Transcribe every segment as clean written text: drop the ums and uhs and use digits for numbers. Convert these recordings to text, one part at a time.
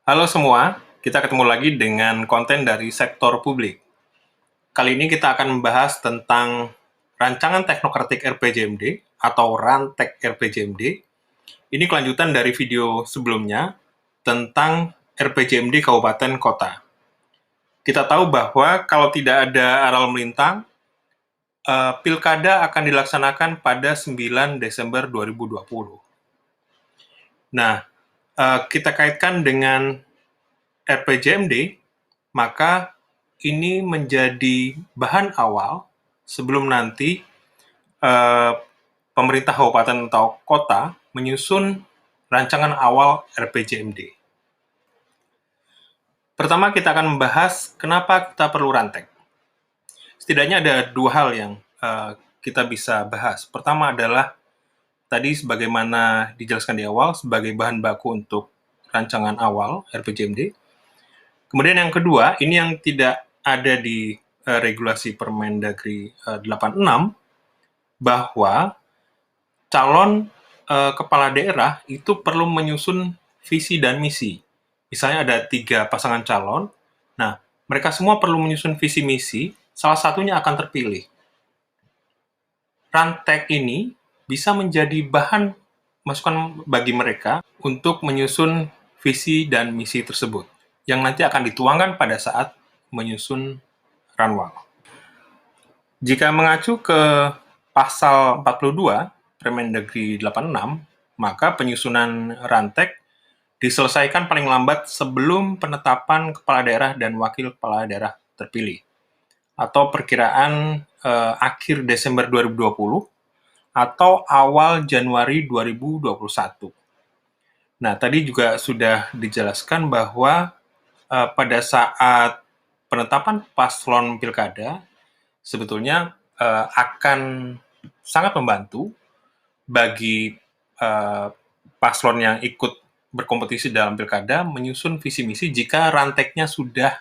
Halo semua, kita ketemu lagi dengan konten dari sektor publik. Kali ini kita akan membahas tentang rancangan teknokratik RPJMD atau Rantek RPJMD. Ini kelanjutan dari video sebelumnya tentang RPJMD Kabupaten Kota. Kita tahu bahwa kalau tidak ada aral melintang, Pilkada akan dilaksanakan pada 9 Desember 2020. Nah, kita kaitkan dengan RPJMD, maka ini menjadi bahan awal sebelum nanti pemerintah kabupaten atau kota menyusun rancangan awal RPJMD. Pertama, kita akan membahas kenapa kita perlu rantek. Setidaknya ada dua hal yang kita bisa bahas. Pertama adalah tadi sebagaimana dijelaskan di awal sebagai bahan baku untuk rancangan awal RPJMD. Kemudian yang kedua, ini yang tidak ada di regulasi Permendagri 86, bahwa calon kepala daerah itu perlu menyusun visi dan misi. Misalnya ada 3 pasangan calon, nah mereka semua perlu menyusun visi misi, salah satunya akan terpilih. Rantek ini bisa menjadi bahan masukan bagi mereka untuk menyusun visi dan misi tersebut, yang nanti akan dituangkan pada saat menyusun Ranwal. Jika mengacu ke pasal 42 Permendagri 86, maka penyusunan Rantek diselesaikan paling lambat sebelum penetapan kepala daerah dan wakil kepala daerah terpilih, atau perkiraan akhir Desember 2020 atau awal Januari 2021. Nah, tadi juga sudah dijelaskan bahwa pada saat penetapan paslon pilkada sebetulnya akan sangat membantu bagi paslon yang ikut berkompetisi dalam pilkada menyusun visi misi jika ranteknya sudah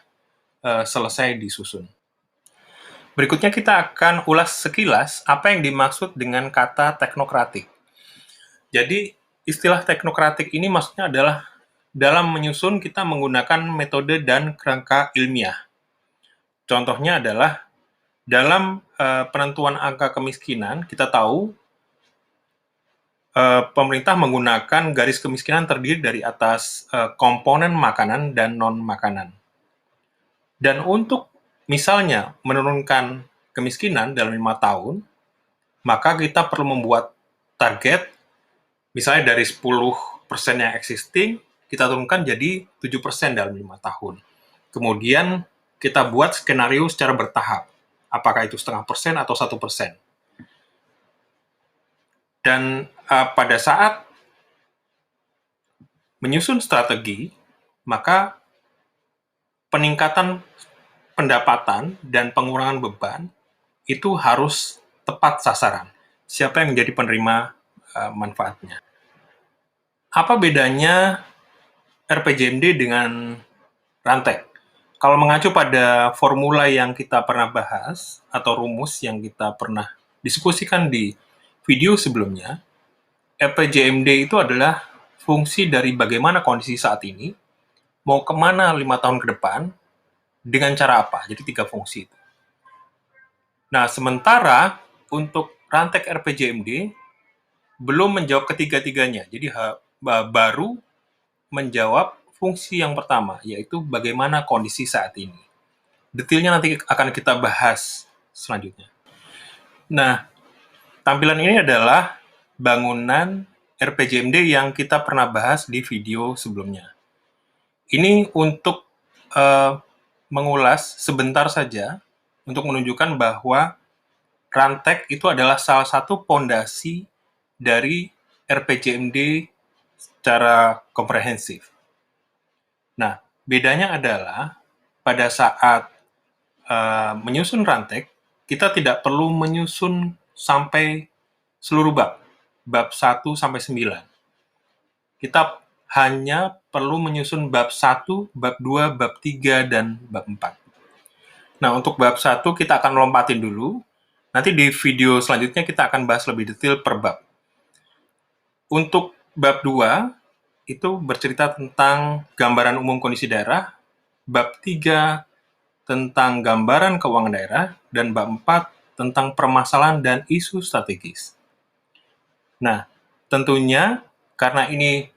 selesai disusun. Berikutnya kita akan ulas sekilas apa yang dimaksud dengan kata teknokratik. Jadi istilah teknokratik ini maksudnya adalah dalam menyusun kita menggunakan metode dan kerangka ilmiah. Contohnya adalah dalam penentuan angka kemiskinan, kita tahu pemerintah menggunakan garis kemiskinan terdiri dari atas komponen makanan dan non-makanan. Dan untuk misalnya menurunkan kemiskinan dalam 5 tahun, maka kita perlu membuat target, misalnya dari 10% yang existing, kita turunkan jadi 7% dalam 5 tahun. Kemudian kita buat skenario secara bertahap, apakah itu 0,5% atau 1%. Dan pada saat menyusun strategi, maka peningkatan pendapatan dan pengurangan beban itu harus tepat sasaran. Siapa yang menjadi penerima manfaatnya. Apa bedanya RPJMD dengan Rantek? Kalau mengacu pada formula yang kita pernah bahas, atau rumus yang kita pernah diskusikan di video sebelumnya, RPJMD itu adalah fungsi dari bagaimana kondisi saat ini, mau kemana 5 tahun ke depan, dengan cara apa. Jadi 3 fungsi itu. Nah, sementara untuk Rantek RPJMD belum menjawab ketiga-tiganya. Jadi baru menjawab fungsi yang pertama, yaitu bagaimana kondisi saat ini. Detailnya nanti akan kita bahas selanjutnya. Nah, tampilan ini adalah bangunan RPJMD yang kita pernah bahas di video sebelumnya. Ini untuk mengulas sebentar saja untuk menunjukkan bahwa Rantek itu adalah salah satu pondasi dari RPJMD secara komprehensif. Nah, bedanya adalah pada saat menyusun Rantek, kita tidak perlu menyusun sampai seluruh bab 1 sampai 9. Kita hanya perlu menyusun bab 1, bab 2, bab 3, dan bab 4. Nah, untuk bab 1 kita akan lompatin dulu. Nanti di video selanjutnya kita akan bahas lebih detail per bab. Untuk bab 2, itu bercerita tentang gambaran umum kondisi daerah, bab 3 tentang gambaran keuangan daerah, dan bab 4 tentang permasalahan dan isu strategis. Nah, tentunya karena ini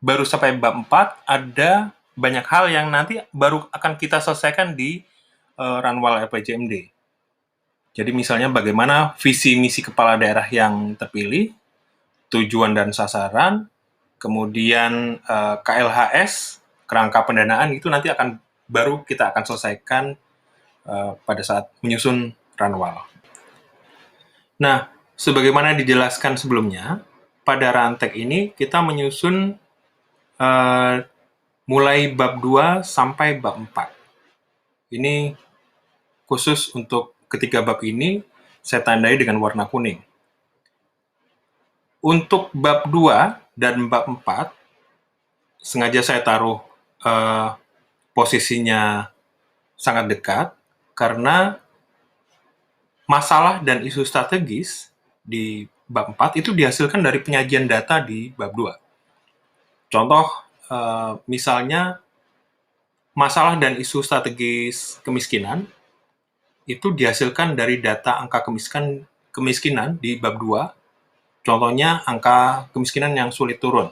baru sampai bab 4, ada banyak hal yang nanti baru akan kita selesaikan di Ranwal RPJMD. Jadi misalnya bagaimana visi misi kepala daerah yang terpilih, tujuan dan sasaran, kemudian KLHS, kerangka pendanaan, itu nanti baru kita akan selesaikan pada saat menyusun Ranwal. Nah, sebagaimana dijelaskan sebelumnya, pada rantek ini kita menyusun mulai bab 2 sampai bab 4. Ini khusus untuk ketiga bab ini, saya tandai dengan warna kuning. Untuk bab 2 dan bab 4, sengaja saya taruh posisinya sangat dekat, karena masalah dan isu strategis di bab 4 itu dihasilkan dari penyajian data di bab 2. Contoh, misalnya masalah dan isu strategis kemiskinan itu dihasilkan dari data angka kemiskinan di bab 2. Contohnya angka kemiskinan yang sulit turun.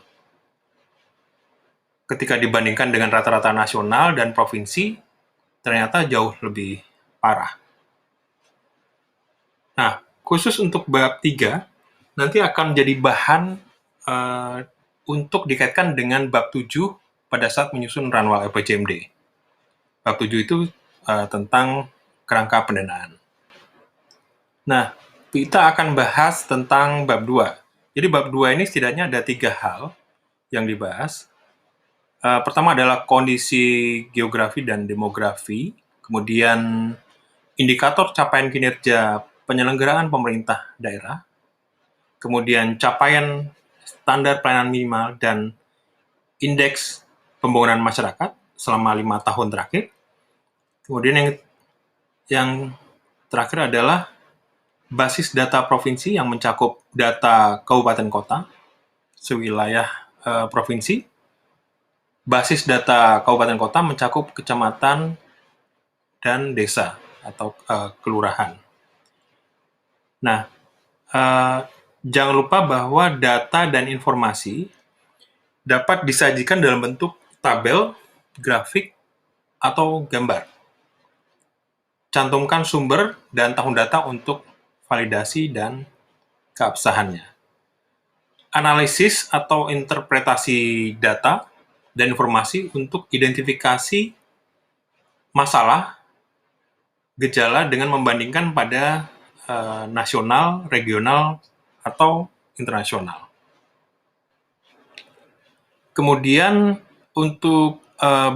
Ketika dibandingkan dengan rata-rata nasional dan provinsi, ternyata jauh lebih parah. Nah, khusus untuk bab 3, nanti akan jadi bahan untuk dikaitkan dengan bab 7 pada saat menyusun Ranwal RPJMD. Bab 7 itu tentang kerangka pendanaan. Nah, kita akan bahas tentang bab 2. Jadi bab 2 ini setidaknya ada 3 hal yang dibahas. Pertama adalah kondisi geografi dan demografi, kemudian indikator capaian kinerja penyelenggaraan pemerintah daerah, kemudian capaian standar pelayanan minimal dan indeks pembangunan masyarakat selama 5 tahun terakhir. Kemudian yang terakhir adalah basis data provinsi yang mencakup data kabupaten kota sewilayah provinsi. Basis data kabupaten kota mencakup kecamatan dan desa atau kelurahan. Nah, jangan lupa bahwa data dan informasi dapat disajikan dalam bentuk tabel, grafik, atau gambar. Cantumkan sumber dan tahun data untuk validasi dan keabsahannya. Analisis atau interpretasi data dan informasi untuk identifikasi masalah, gejala dengan membandingkan pada nasional, regional, atau internasional. Kemudian untuk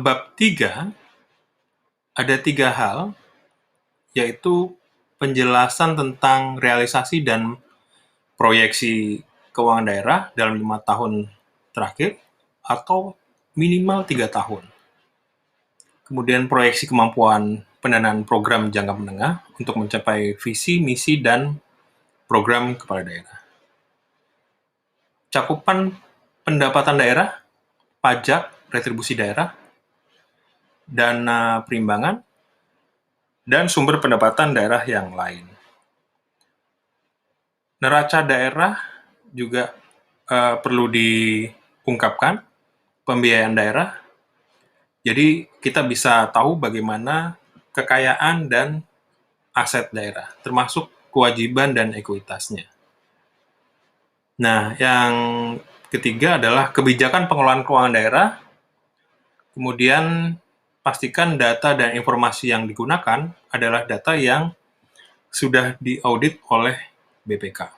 bab 3, ada 3 hal, yaitu penjelasan tentang realisasi dan proyeksi keuangan daerah dalam 5 tahun terakhir atau minimal 3 tahun. Kemudian proyeksi kemampuan pendanaan program jangka menengah untuk mencapai visi, misi, dan program kepala daerah. Cakupan pendapatan daerah, pajak, retribusi daerah, dana perimbangan, dan sumber pendapatan daerah yang lain. Neraca daerah juga perlu diungkapkan, pembiayaan daerah. Jadi kita bisa tahu bagaimana kekayaan dan aset daerah, termasuk kewajiban dan ekuitasnya. Nah, yang ketiga adalah kebijakan pengelolaan keuangan daerah. Kemudian pastikan data dan informasi yang digunakan adalah data yang sudah diaudit oleh BPK.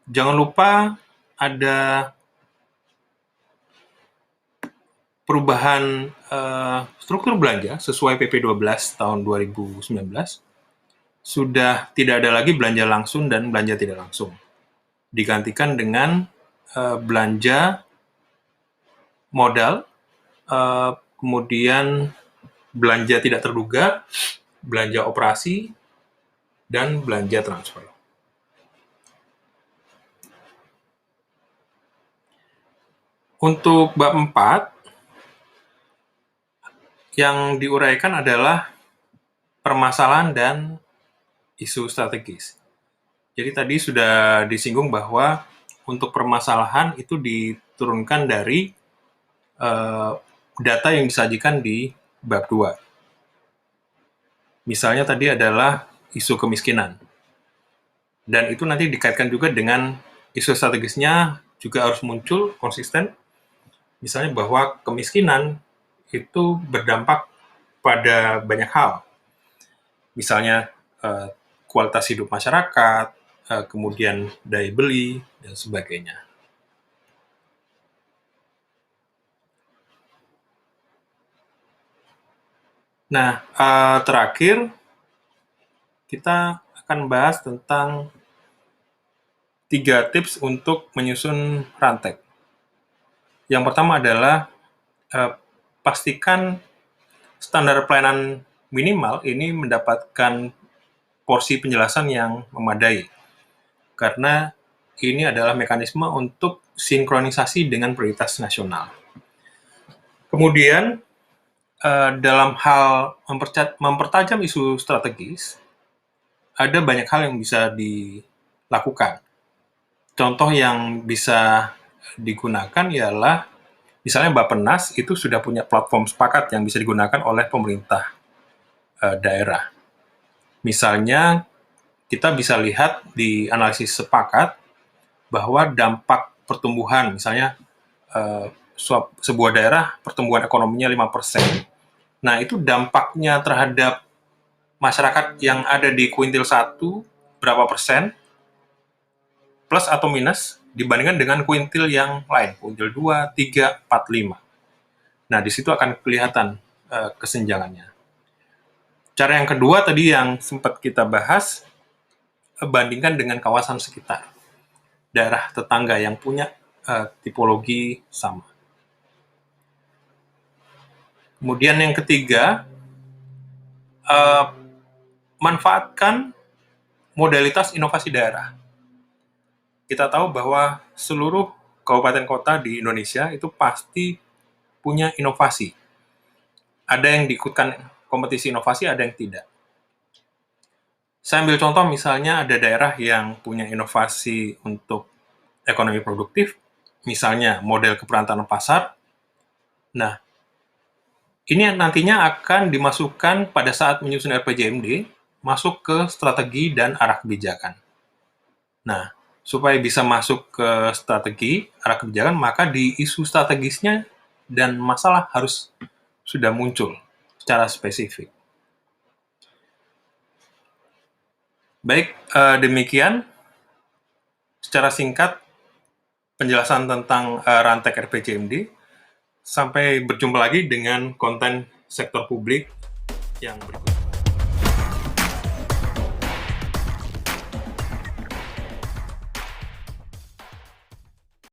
Jangan lupa ada perubahan struktur belanja sesuai PP 12 tahun 2019. Sudah tidak ada lagi belanja langsung dan belanja tidak langsung. Digantikan dengan belanja modal, kemudian belanja tidak terduga, belanja operasi, dan belanja transfer. Untuk bab 4, yang diuraikan adalah permasalahan dan isu strategis. Jadi tadi sudah disinggung bahwa untuk permasalahan itu diturunkan dari data yang disajikan di bab 2. Misalnya tadi adalah isu kemiskinan. Dan itu nanti dikaitkan juga dengan isu strategisnya juga harus muncul konsisten. Misalnya bahwa kemiskinan itu berdampak pada banyak hal. Misalnya kualitas hidup masyarakat, kemudian daya beli, dan sebagainya. Nah, terakhir kita akan bahas tentang 3 tips untuk menyusun rantek. Yang pertama adalah pastikan standar pelayanan minimal ini mendapatkan porsi penjelasan yang memadai. Karena ini adalah mekanisme untuk sinkronisasi dengan prioritas nasional. Kemudian, dalam hal mempertajam isu strategis, ada banyak hal yang bisa dilakukan. Contoh yang bisa digunakan ialah misalnya Bappenas itu sudah punya platform sepakat yang bisa digunakan oleh pemerintah daerah. Misalnya kita bisa lihat di analisis sepakat bahwa dampak pertumbuhan, misalnya sebuah daerah pertumbuhan ekonominya 5%. Nah, itu dampaknya terhadap masyarakat yang ada di kuintil 1 berapa persen, plus atau minus, dibandingkan dengan kuintil yang lain, kuintil 2, 3, 4, 5. Nah, di situ akan kelihatan kesenjangannya. Cara yang kedua tadi yang sempat kita bahas, bandingkan dengan kawasan sekitar, daerah tetangga yang punya tipologi sama. Kemudian yang ketiga, manfaatkan modalitas inovasi daerah. Kita tahu bahwa seluruh kabupaten kota di Indonesia itu pasti punya inovasi. Ada yang diikutkan kompetisi inovasi, ada yang tidak. Saya ambil contoh misalnya ada daerah yang punya inovasi untuk ekonomi produktif, misalnya model keperantanan pasar. Nah, ini nantinya akan dimasukkan pada saat menyusun RPJMD, masuk ke strategi dan arah kebijakan. Nah, supaya bisa masuk ke strategi, arah kebijakan, maka di isu strategisnya dan masalah harus sudah muncul secara spesifik. Baik, demikian secara singkat penjelasan tentang rantek RPJMD. Sampai berjumpa lagi dengan konten sektor publik yang berikutnya.